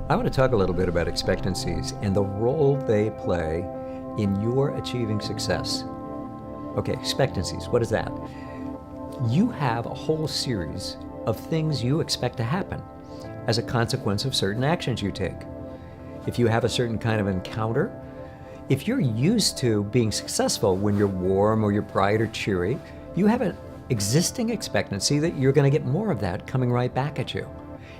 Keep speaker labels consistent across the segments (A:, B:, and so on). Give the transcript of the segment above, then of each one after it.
A: I want to talk a little bit about expectancies and the role they play in your achieving success. Okay, expectancies, what is that? You have a whole series of things you expect to happen as a consequence of certain actions you take. If you have a certain kind of encounter, if you're used to being successful when you're warm or you're bright or cheery, you have an existing expectancy that you're going to get more of that coming right back at you.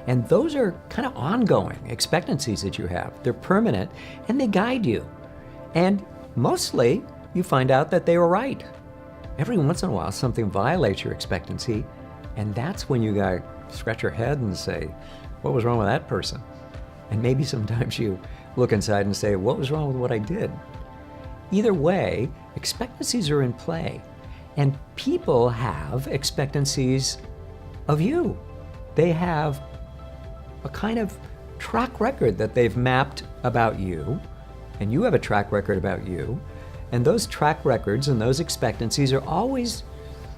A: And those are kind of ongoing expectancies that you have. They're permanent and they guide you. And mostly you find out that they were right. Every once in a while something violates your expectancy, and that's when you gotta scratch your head and say, what was wrong with that person? And maybe sometimes you look inside and say, what was wrong with what I did? Either way, expectancies are in play, and people have expectancies of you. They have a kind of track record that they've mapped about you, and you have a track record about you, and those track records and those expectancies are always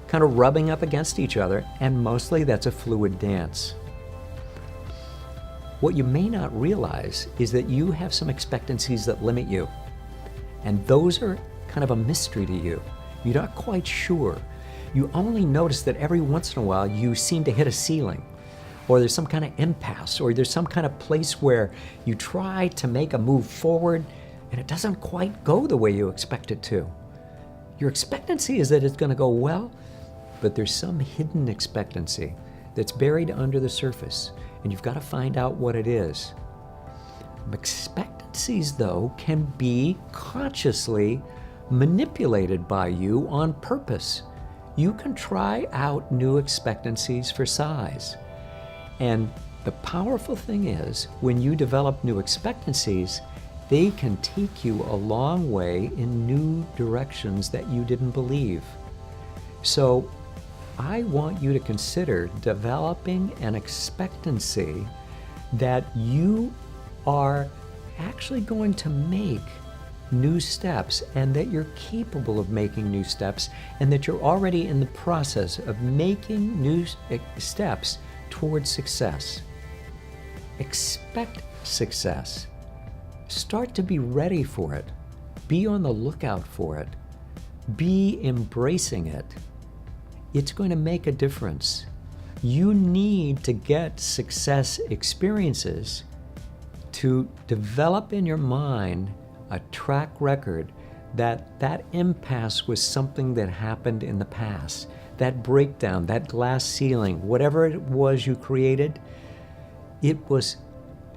A: kind of rubbing up against each other, and mostly that's a fluid dance. What you may not realize is that you have some expectancies that limit you, and those are kind of a mystery to you. You're not quite sure. You only notice that every once in a while you seem to hit a ceiling, or there's some kind of impasse, or there's some kind of place where you try to make a move forward and it doesn't quite go the way you expect it to. Your expectancy is that it's going to go well, but there's some hidden expectancy that's buried under the surface, and you've got to find out what it is. Expectancies, though, can be consciously manipulated by you on purpose. You can try out new expectancies for size. And the powerful thing is, when you develop new expectancies, they can take you a long way in new directions that you didn't believe. So I want you to consider developing an expectancy that you are actually going to make new steps, and that you're capable of making new steps, and that you're already in the process of making new steps towards success. Expect success. Start to be ready for it. Be on the lookout for it. Be embracing it. It's going to make a difference. You need to get success experiences to develop in your mind a track record that impasse was something that happened in the past. That breakdown, that glass ceiling, whatever it was you created, it was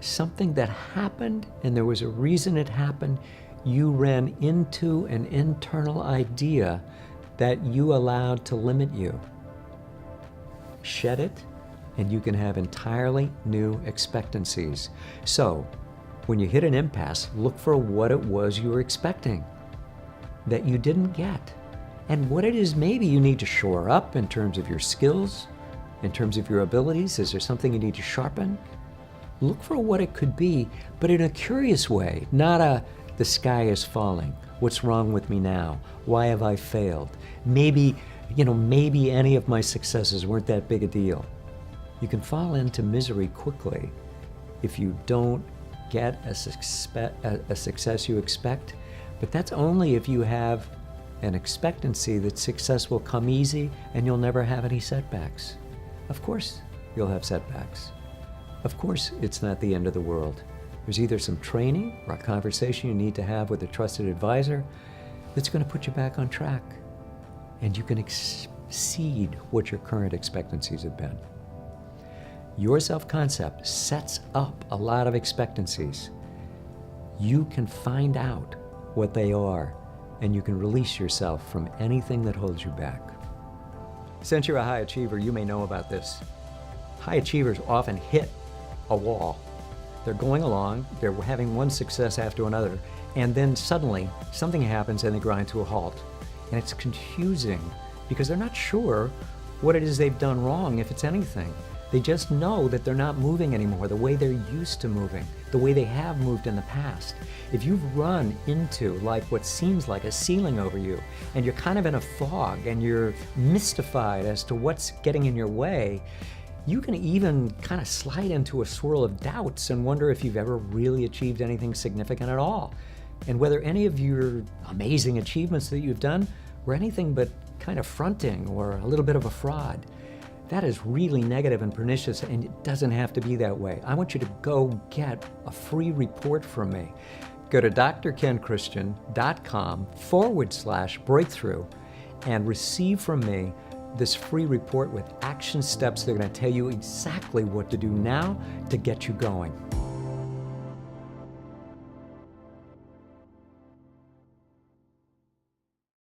A: something that happened, and there was a reason it happened. You ran into an internal idea that you allowed to limit you. Shed it, and you can have entirely new expectancies. So, when you hit an impasse, look for what it was you were expecting that you didn't get, and what it is maybe you need to shore up in terms of your skills, in terms of your abilities. Is there something you need to sharpen? Look for what it could be, but in a curious way, not the sky is falling. What's wrong with me now? Why have I failed? Maybe any of my successes weren't that big a deal. You can fall into misery quickly if you don't get a success you expect, but that's only if you have an expectancy that success will come easy and you'll never have any setbacks. Of course, you'll have setbacks. Of course, it's not the end of the world. There's either some training or a conversation you need to have with a trusted advisor that's going to put you back on track, and you can exceed what your current expectancies have been. Your self-concept sets up a lot of expectancies. You can find out what they are, and you can release yourself from anything that holds you back. Since you're a high achiever, you may know about this. High achievers often hit a wall. They're going along, they're having one success after another, and then suddenly something happens and they grind to a halt. And it's confusing because they're not sure what it is they've done wrong, if it's anything. They just know that they're not moving anymore the way they're used to moving, the way they have moved in the past. If you've run into like what seems like a ceiling over you, and you're kind of in a fog and you're mystified as to what's getting in your way, You can even kind of slide into a swirl of doubts and wonder if you've ever really achieved anything significant at all, and whether any of your amazing achievements that you've done were anything but kind of fronting or a little bit of a fraud. That is really negative and pernicious, and it doesn't have to be that way. I want you to go get a free report from me. Go to drkenchristian.com/breakthrough and receive from me this free report with action steps that are going to tell you exactly what to do now to get you going.